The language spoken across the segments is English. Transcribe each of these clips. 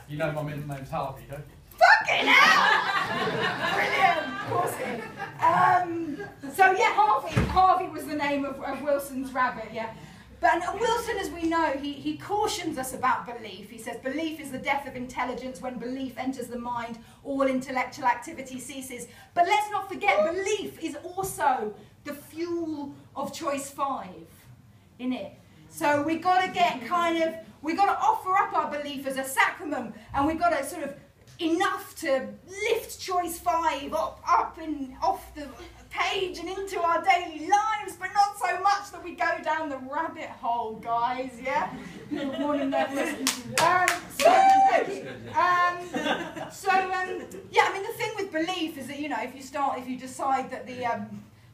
You know my middle name's Harvey, don't you? Fucking hell! Brilliant! Of course it is. So yeah, Harvey was the name of Wilson's rabbit, yeah. But Wilson, as we know, he cautions us about belief. He says, belief is the death of intelligence. When belief enters the mind, all intellectual activity ceases. But let's not forget, belief is also the fuel of choice 5, innit? So we've got to get we've got to offer up our belief as a sacrament, and we've got to sort of enough to lift choice 5 up and off the page and into our daily lives, but not so much that we go down the rabbit hole, guys, yeah? Good morning, Nicholas. Yeah, I mean, the thing with belief is that, you know, if you decide that the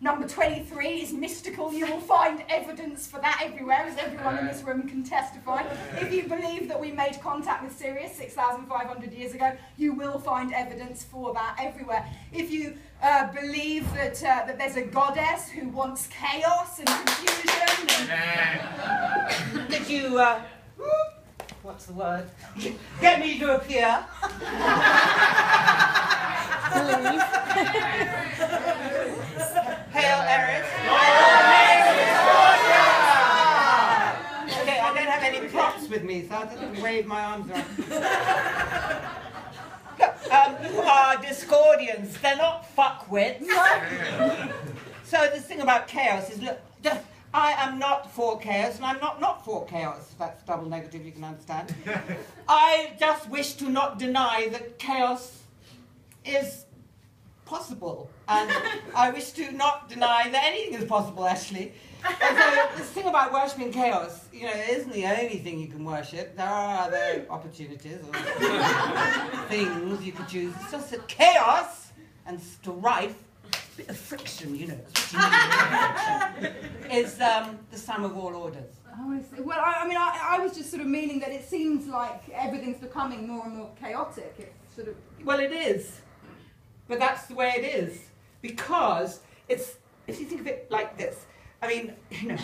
number 23 is mystical, you will find evidence for that everywhere, as everyone in this room can testify. If you believe that we made contact with Sirius 6,500 years ago, you will find evidence for that everywhere. If you believe that there's a goddess who wants chaos and confusion, and did you, what's the word? Get me to appear. Hail Eris. Okay, I don't have any props with me, so I'll just wave my arms around. Look, you are Discordians. They're not fuckwits. So the thing about chaos is, look, I am not for chaos, and I'm not for chaos. That's double negative, you can understand. I just wish to not deny that chaos is possible, and I wish to not deny that anything is possible, actually. And so this thing about worshipping chaos, you know, it isn't the only thing you can worship. There are other opportunities or things you could choose. It's just that chaos and strife, a bit of friction, you know, is the sum of all orders. Oh, I see. Well, I mean, I was just sort of meaning that it seems like everything's becoming more and more chaotic. It's sort of... Well, it is. But that's the way it is. Because it's, if you think of it like this, I mean, you know,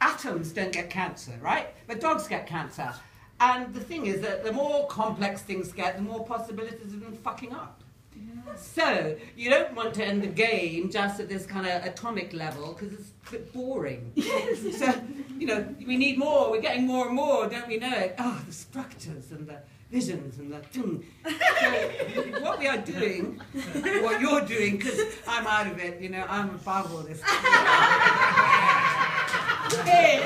atoms don't get cancer, right? But dogs get cancer. And the thing is that the more complex things get, the more possibilities of them fucking up. Yeah. So, you don't want to end the game just at this kind of atomic level, because it's a bit boring. Yes. So, you know, we need more. We're getting more and more, don't we know it? Oh, the structures and the visions and the thing. So what we are doing, what you're doing, because I'm out of it, you know, I'm above all this. Hey,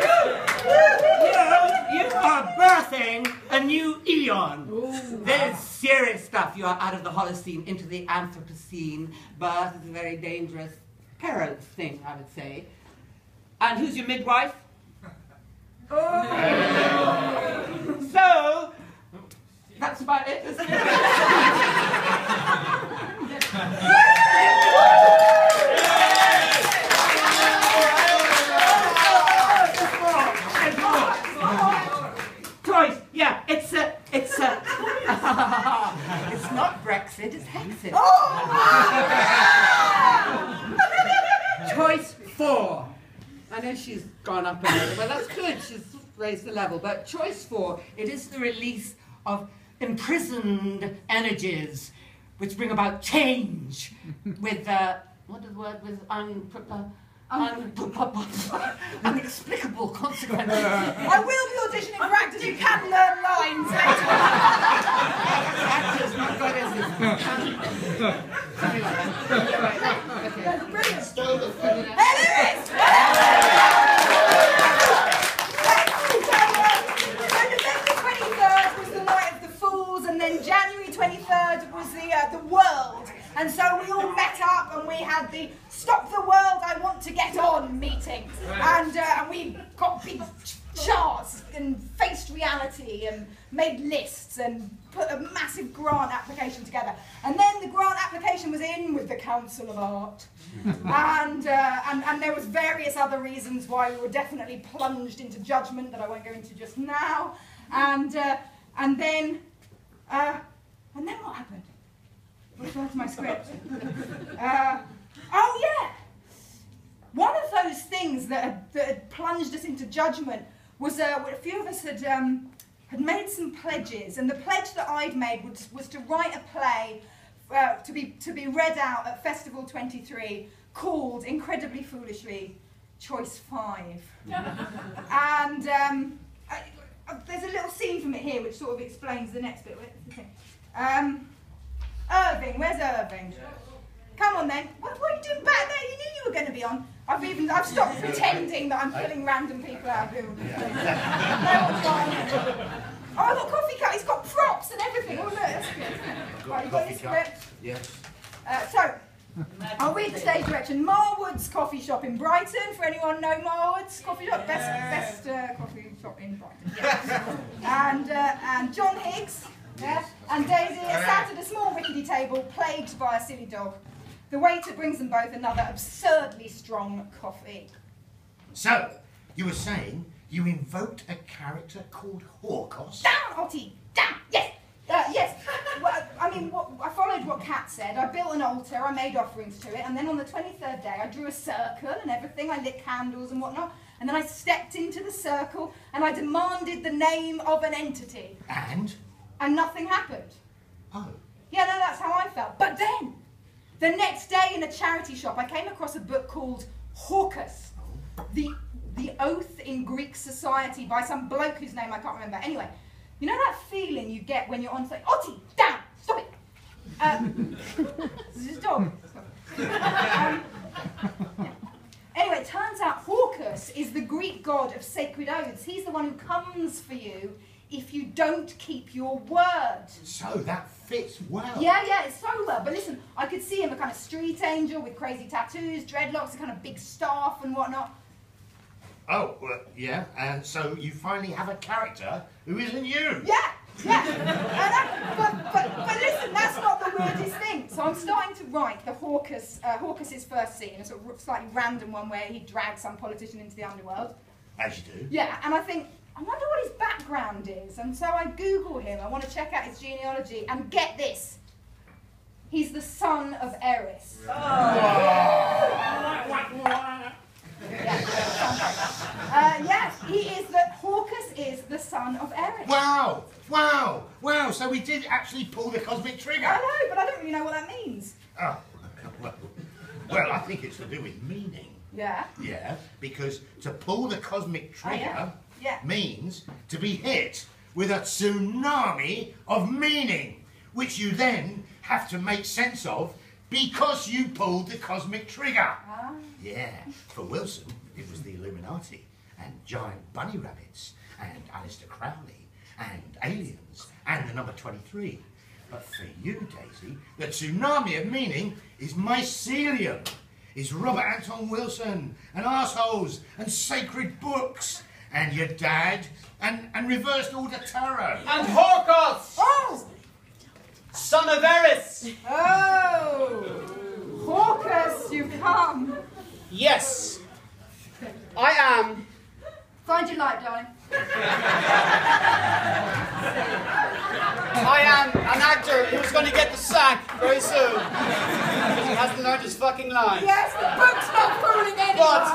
you are birthing a new eon. Ooh, there's serious stuff. You are out of the Holocene into the Anthropocene. Birth is a very dangerous, perilous thing, I would say. And who's your midwife? Oh. So, that's about it, isn't it? Choice, yeah, it's not Brexit, it's Hexit. Choice 4. I know she's gone up a little, but that's good, she's raised the level. But choice 4, it is the release of imprisoned energies which bring about change with, what is the word, with unexplicable consequences. I will be auditioning for actors who can learn lines. Actors, not goddesses. Something like that. Okay. That's brilliant. Stole the fun. Hey, Lewis! So November 23rd was the night of the Fools, and then January 23rd was the World. And so we all met up and we had the Stop the World, I Want to Get On meeting. And we got big charts and faced reality and made lists and put a massive grant application together. And then the grant application was in with the Council of Art. And there was various other reasons why we were definitely plunged into judgment that I won't go into just now. And then what happened? Where's my script? Oh yeah! One of those things that had plunged us into judgment was a few of us had made some pledges, and the pledge that I'd made was to write a play to be read out at Festival 23 called, incredibly foolishly, Choice 5. And there's a little scene from it here which sort of explains the next bit. Irving, where's Irving? Come on then. What are you doing back there? You knew you were going to be on. I've stopped pretending that I'm pulling random people out of Google. No one's on. Oh, I've got coffee cup. It's got props and everything. Oh, look, that's good. Right, you've got your script? Yes. So, I'll read the stage direction. Marwood's coffee shop in Brighton. For anyone know Marwood's coffee shop? Best coffee shop in Brighton. Yeah. And John Higgs. Yeah. And Daisy is sat at a small rickety table, plagued by a silly dog. The waiter brings them both another absurdly strong coffee. So, you were saying you invoked a character called Hawkos? Down, Ottie! Down! Yes! Yes. Well, I followed what Kat said. I built an altar, I made offerings to it, and then on the 23rd day I drew a circle and everything. I lit candles and whatnot, and then I stepped into the circle and I demanded the name of an entity. And? And nothing happened. Oh. Yeah, no, that's how I felt. But then, the next day in a charity shop, I came across a book called Hawkos, the Oath in Greek Society by some bloke whose name I can't remember. Anyway, you know that feeling you get when you're on stage? Ottie, down, stop it. This is his dog. Yeah. Anyway, it turns out Hawkos is the Greek god of sacred oaths. He's the one who comes for you if you don't keep your word. So that fits well. Yeah, it's so well. But listen, I could see him a kind of street angel with crazy tattoos, dreadlocks, a kind of big staff and whatnot. Oh, well, yeah, and so you finally have a character who isn't you. Yeah. But listen, that's not the weirdest thing. So I'm starting to write the Hawkos's first scene, a sort of slightly random one where he drags some politician into the underworld. As you do. Yeah, and I think, I wonder what his background is. And so I Google him. I want to check out his genealogy. And get this. He's the son of Eris. Yes, Hawkos is the son of Eris. Wow! So we did actually pull the cosmic trigger. I know, but I don't really know what that means. Oh, well, I think it's to do with meaning. Yeah. Yeah, because to pull the cosmic trigger means to be hit with a tsunami of meaning, which you then have to make sense of because you pulled the cosmic trigger. Ah. Yeah, for Wilson, it was the Illuminati and giant bunny rabbits and Aleister Crowley and aliens and the number 23. But for you, Daisy, the tsunami of meaning is mycelium, is Robert Anton Wilson and arseholes and sacred books and your dad and reversed order tarot. And Hawkos! Oh! Son of Eris! Oh! Hawkos, you've come. Yes, I am. Find your light, darling. I am an actor who's going to get the sack very soon. Because he hasn't learned his fucking lines. Yes, the book's not fooling anyone. But,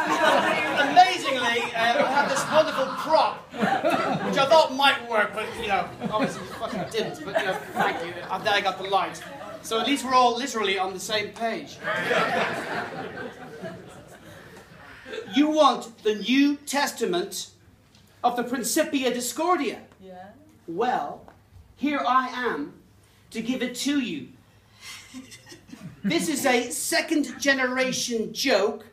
amazingly, I have this wonderful prop, which I thought might work, but, obviously it fucking didn't. But, thank you. Then I got the light. So at least we're all literally on the same page. You want the New Testament of the Principia Discordia? Yeah. Well, here I am to give it to you. This is a second-generation joke,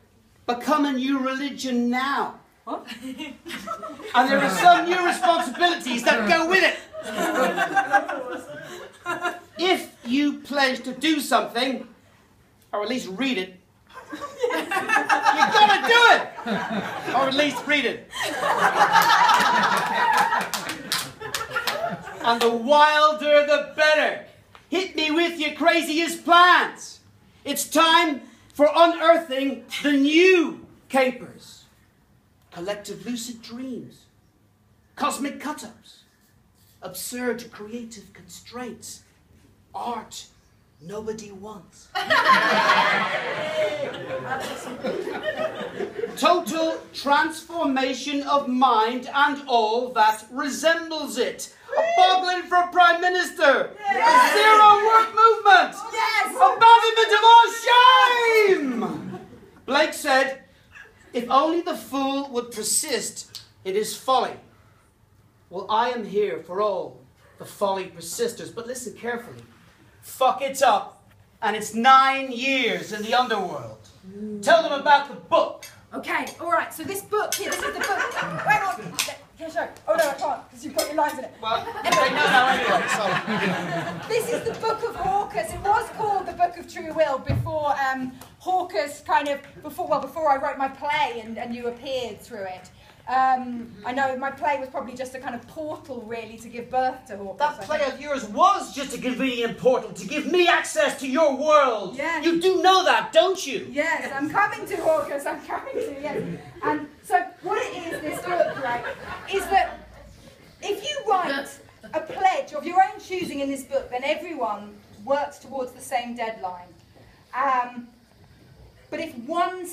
become a new religion now. What? And there are some new responsibilities that go with it. If you pledge to do something, or at least read it, you gotta do it! Or at least read it. And the wilder the better. Hit me with your craziest plans. It's time for unearthing the new capers. Collective lucid dreams. Cosmic cut-ups. Absurd creative constraints. Art nobody wants. Total transformation of mind and all that resembles it. A boggling for Prime Minister. A zero work movement. Abandonment of all shame. Blake said, if only the fool would persist in his folly. Well, I am here for all the folly persisters, but listen carefully. Fuck it up, and it's 9 years in the underworld. Tell them about the book. Okay, all right. So this book here, this is the book. Hang on. Can I show? Oh no, I can't, because you've got your lines in it. Well, they know now anyway, so. This is the Book of Hawkers. It was called the Book of True Will before Hawkers before I wrote my play and you appeared through it. I know my play was probably just a kind of portal, really, to give birth to Hawkers. That play of yours was just a convenient portal to give me access to your world. Yeah. You do know that, don't you? Yes, I'm coming to Hawkers, I'm coming to, yes. And so what it is, this book, right, is that if you write a pledge of your own choosing in this book, then everyone works towards the same deadline. But if one